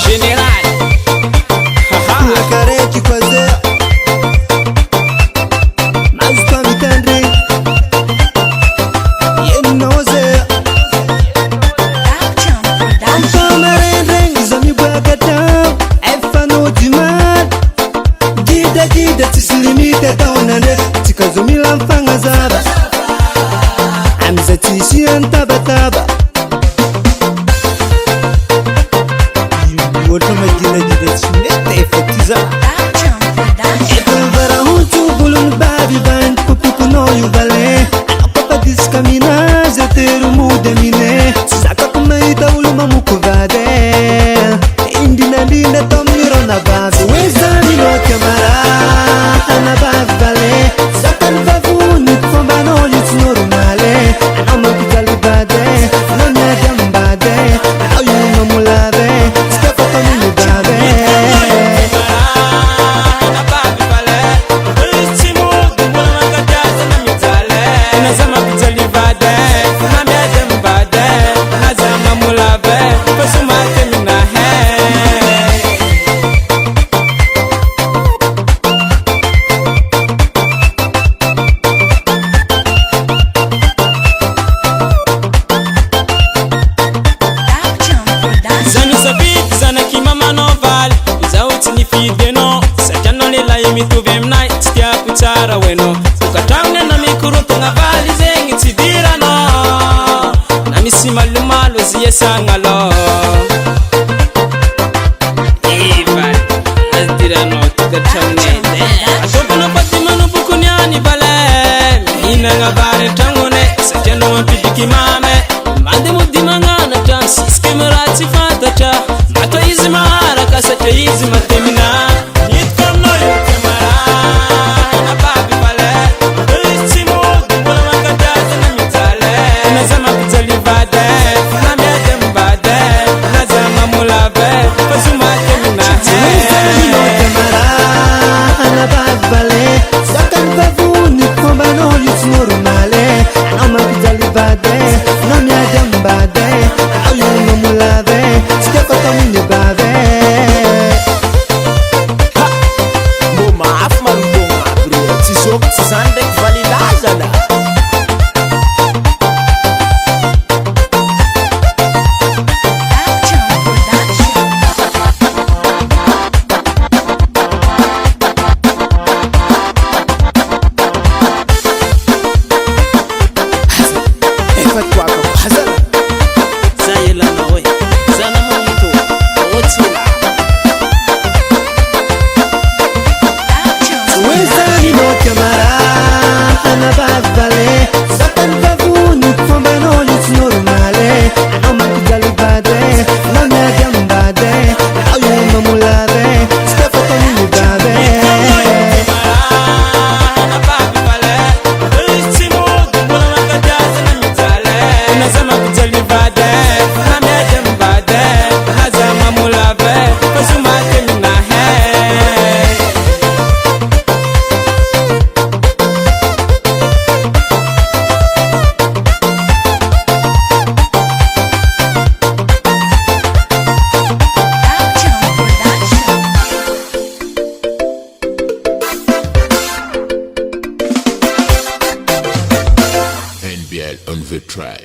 général. Kula kareti kwa zea Mazukwa mitandri Yenu naozea Anto marendre Zami bwakata Efano jiman Gida gida tisilimite taonande Tikazumila mfanga zaba Amza tishi antaba taba Woto magila gida tishimete efektiza Etan varahutu bulun babi band Pupuku no yubale Anopapa diskamina Zeteru mudemine Saka kumaita uluma mukuvade Indina ndina tomiro na babi Weza milo kamara Ana babi vale Saka nvavuni Kufamba no yutinoru male Anoma kutali bade Nanya jambade Ayuma mulave Skafa kamini babe Kuchara weno ukatamne na mikuruto nga vali zengi tidira no na misima lumalo ziye sangalo Ivan azdira no tukatamne atopo no patima no bukunyani bale ina nga bare tangone sajeno mpidiki mame mande mudima nga na tansi skemurati fatata mato izi mahara kasate izi matemina on the track.